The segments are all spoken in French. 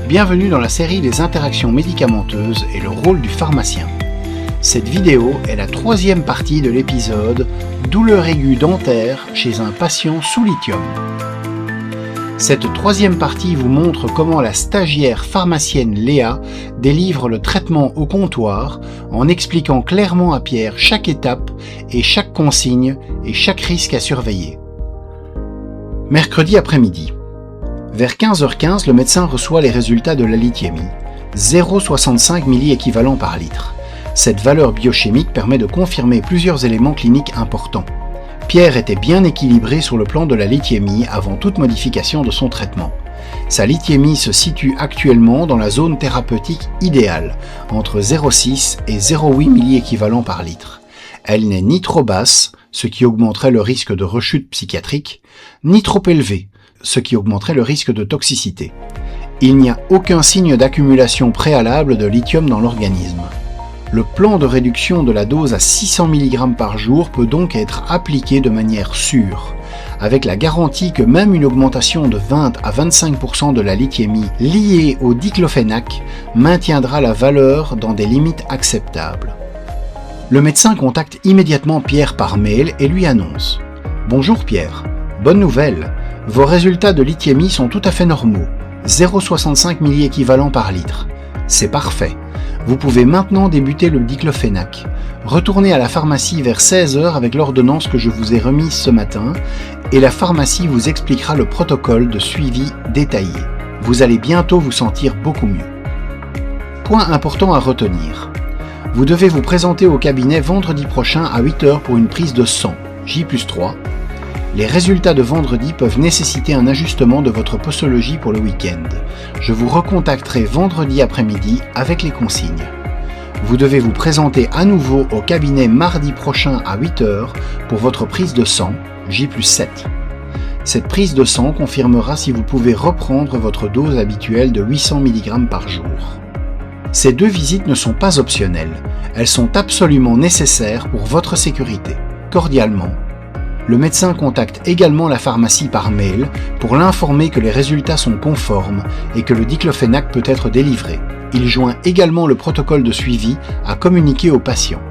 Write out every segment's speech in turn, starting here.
Bienvenue dans la série Les interactions médicamenteuses et le rôle du pharmacien. Cette vidéo est la troisième partie de l'épisode « Douleur aiguë dentaire chez un patient sous lithium ». Cette troisième partie vous montre comment la stagiaire pharmacienne Léa délivre le traitement au comptoir en expliquant clairement à Pierre chaque étape et chaque consigne et chaque risque à surveiller. Mercredi après-midi. Vers 15h15, le médecin reçoit les résultats de la lithiémie, 0,65 milliequivalent par litre. Cette valeur biochimique permet de confirmer plusieurs éléments cliniques importants. Pierre était bien équilibré sur le plan de la lithiémie avant toute modification de son traitement. Sa lithiémie se situe actuellement dans la zone thérapeutique idéale, entre 0,6 et 0,8 milliequivalent par litre. Elle n'est ni trop basse, ce qui augmenterait le risque de rechute psychiatrique, ni trop élevée, ce qui augmenterait le risque de toxicité. Il n'y a aucun signe d'accumulation préalable de lithium dans l'organisme. Le plan de réduction de la dose à 600 mg par jour peut donc être appliqué de manière sûre, avec la garantie que même une augmentation de 20 à 25% de la lithiémie liée au diclofénac maintiendra la valeur dans des limites acceptables. Le médecin contacte immédiatement Pierre par mail et lui annonce « Bonjour Pierre, bonne nouvelle, vos résultats de lithiémie sont tout à fait normaux, 0,65 milliequivalent par litre. C'est parfait. Vous pouvez maintenant débuter le diclofénac. Retournez à la pharmacie vers 16h avec l'ordonnance que je vous ai remise ce matin et la pharmacie vous expliquera le protocole de suivi détaillé. Vous allez bientôt vous sentir beaucoup mieux. Point important à retenir. Vous devez vous présenter au cabinet vendredi prochain à 8h pour une prise de sang, J+3. Les résultats de vendredi peuvent nécessiter un ajustement de votre posologie pour le week-end. Je vous recontacterai vendredi après-midi avec les consignes. Vous devez vous présenter à nouveau au cabinet mardi prochain à 8h pour votre prise de sang, J+7. Cette prise de sang confirmera si vous pouvez reprendre votre dose habituelle de 800 mg par jour. Ces deux visites ne sont pas optionnelles, elles sont absolument nécessaires pour votre sécurité. Cordialement, le médecin contacte également la pharmacie par mail pour l'informer que les résultats sont conformes et que le diclofénac peut être délivré. Il joint également le protocole de suivi à communiquer aux patients.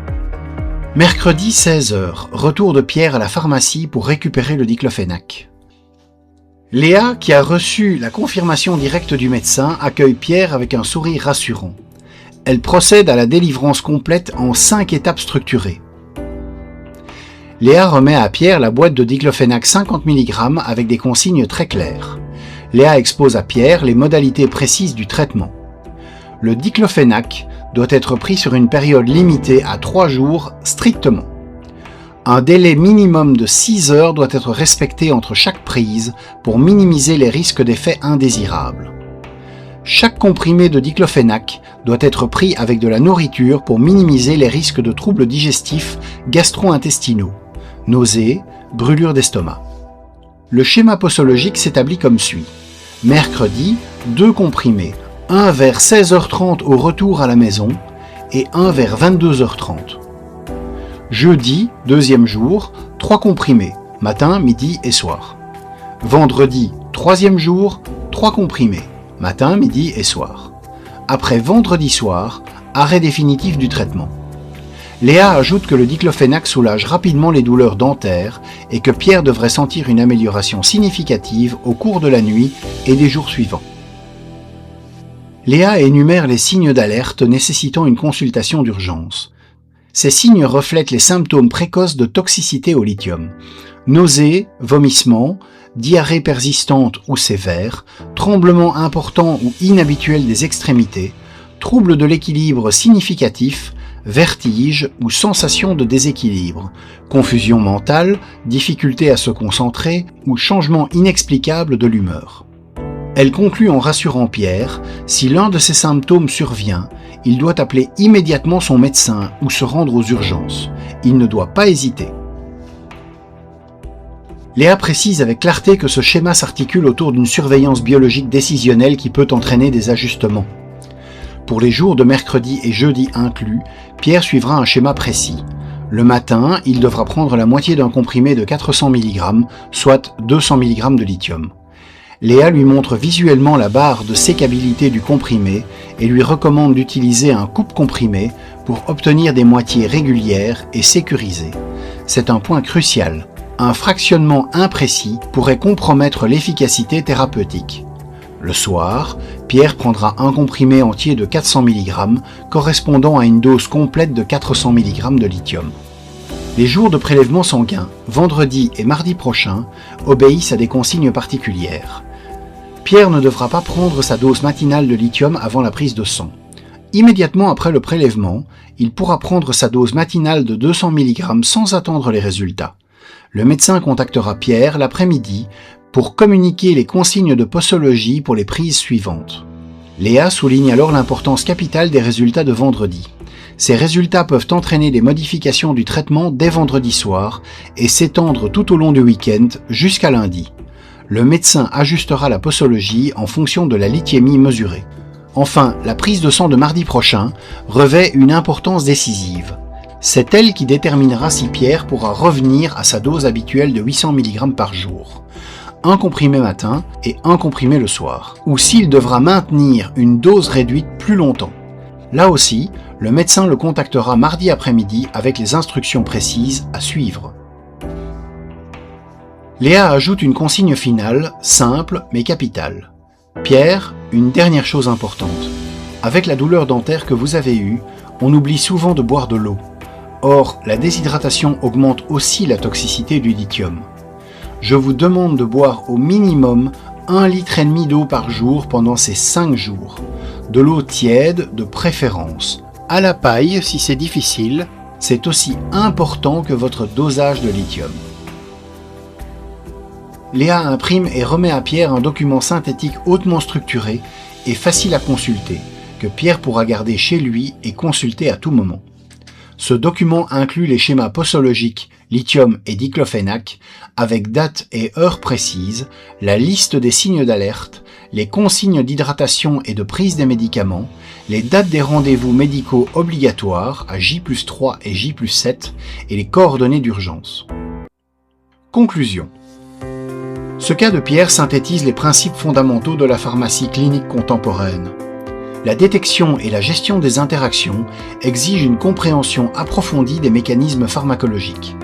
Mercredi 16h, retour de Pierre à la pharmacie pour récupérer le diclofénac. Léa, qui a reçu la confirmation directe du médecin, accueille Pierre avec un sourire rassurant. Elle procède à la délivrance complète en 5 étapes structurées. Léa remet à Pierre la boîte de diclofénac 50 mg avec des consignes très claires. Léa expose à Pierre les modalités précises du traitement. Le diclofénac doit être pris sur une période limitée à 3 jours strictement. Un délai minimum de 6 heures doit être respecté entre chaque prise pour minimiser les risques d'effets indésirables. Chaque comprimé de diclofénac doit être pris avec de la nourriture pour minimiser les risques de troubles digestifs gastro-intestinaux, nausées, brûlures d'estomac. Le schéma posologique s'établit comme suit. Mercredi, 2 comprimés, un vers 16h30 au retour à la maison et un vers 22h30. Jeudi, deuxième jour, 3 comprimés, matin, midi et soir. Vendredi, troisième jour, 3 comprimés, matin, midi et soir. Après vendredi soir, arrêt définitif du traitement. Léa ajoute que le diclofénac soulage rapidement les douleurs dentaires et que Pierre devrait sentir une amélioration significative au cours de la nuit et des jours suivants. Léa énumère les signes d'alerte nécessitant une consultation d'urgence. Ces signes reflètent les symptômes précoces de toxicité au lithium. Nausées, vomissements, diarrhée persistante ou sévère, tremblements importants ou inhabituels des extrémités, troubles de l'équilibre significatifs, vertige ou sensation de déséquilibre, confusion mentale, difficulté à se concentrer ou changement inexplicable de l'humeur. Elle conclut en rassurant Pierre, si l'un de ces symptômes survient, il doit appeler immédiatement son médecin ou se rendre aux urgences. Il ne doit pas hésiter. Léa précise avec clarté que ce schéma s'articule autour d'une surveillance biologique décisionnelle qui peut entraîner des ajustements. Pour les jours de mercredi et jeudi inclus, Pierre suivra un schéma précis. Le matin, il devra prendre la moitié d'un comprimé de 400 mg, soit 200 mg de lithium. Léa lui montre visuellement la barre de sécabilité du comprimé et lui recommande d'utiliser un coupe-comprimé pour obtenir des moitiés régulières et sécurisées. C'est un point crucial. Un fractionnement imprécis pourrait compromettre l'efficacité thérapeutique. Le soir, Pierre prendra un comprimé entier de 400 mg correspondant à une dose complète de 400 mg de lithium. Les jours de prélèvement sanguin, vendredi et mardi prochain, obéissent à des consignes particulières. Pierre ne devra pas prendre sa dose matinale de lithium avant la prise de sang. Immédiatement après le prélèvement, il pourra prendre sa dose matinale de 200 mg sans attendre les résultats. Le médecin contactera Pierre l'après-midi pour communiquer les consignes de posologie pour les prises suivantes. Léa souligne alors l'importance capitale des résultats de vendredi. Ces résultats peuvent entraîner des modifications du traitement dès vendredi soir et s'étendre tout au long du week-end jusqu'à lundi. Le médecin ajustera la posologie en fonction de la lithiémie mesurée. Enfin, la prise de sang de mardi prochain revêt une importance décisive. C'est elle qui déterminera si Pierre pourra revenir à sa dose habituelle de 800 mg par jour. Un comprimé matin et un comprimé le soir. Ou s'il devra maintenir une dose réduite plus longtemps. Là aussi, le médecin le contactera mardi après-midi avec les instructions précises à suivre. Léa ajoute une consigne finale, simple mais capitale. Pierre, une dernière chose importante. Avec la douleur dentaire que vous avez eue, on oublie souvent de boire de l'eau. Or, la déshydratation augmente aussi la toxicité du lithium. Je vous demande de boire au minimum 1,5 litre d'eau par jour pendant ces 5 jours. De l'eau tiède de préférence. À la paille si c'est difficile, c'est aussi important que votre dosage de lithium. Léa imprime et remet à Pierre un document synthétique hautement structuré et facile à consulter, que Pierre pourra garder chez lui et consulter à tout moment. Ce document inclut les schémas posologiques lithium et diclofénac avec date et heure précises, la liste des signes d'alerte, les consignes d'hydratation et de prise des médicaments, les dates des rendez-vous médicaux obligatoires à J+3 et J+7 et les coordonnées d'urgence. Conclusion. Ce cas de Pierre synthétise les principes fondamentaux de la pharmacie clinique contemporaine. La détection et la gestion des interactions exigent une compréhension approfondie des mécanismes pharmacologiques.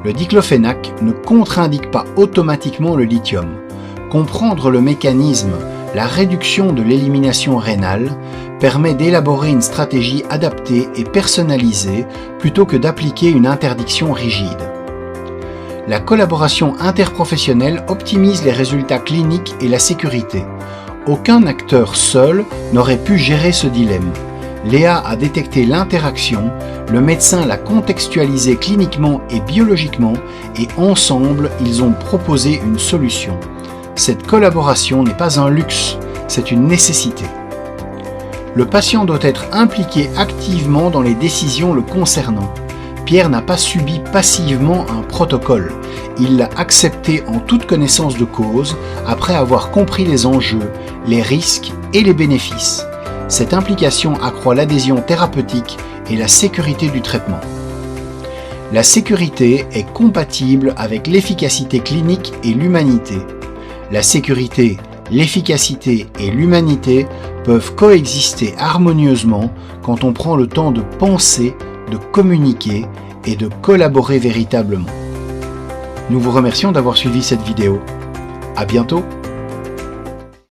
Le diclofénac ne contre-indique pas automatiquement le lithium. Comprendre le mécanisme, la réduction de l'élimination rénale, permet d'élaborer une stratégie adaptée et personnalisée plutôt que d'appliquer une interdiction rigide. La collaboration interprofessionnelle optimise les résultats cliniques et la sécurité. Aucun acteur seul n'aurait pu gérer ce dilemme. Léa a détecté l'interaction, le médecin l'a contextualisé cliniquement et biologiquement et ensemble, ils ont proposé une solution. Cette collaboration n'est pas un luxe, c'est une nécessité. Le patient doit être impliqué activement dans les décisions le concernant. Pierre n'a pas subi passivement un protocole. Il l'a accepté en toute connaissance de cause, après avoir compris les enjeux, les risques et les bénéfices. Cette implication accroît l'adhésion thérapeutique et la sécurité du traitement. La sécurité est compatible avec l'efficacité clinique et l'humanité. La sécurité, l'efficacité et l'humanité peuvent coexister harmonieusement quand on prend le temps de penser, de communiquer et de collaborer véritablement. Nous vous remercions d'avoir suivi cette vidéo. À bientôt!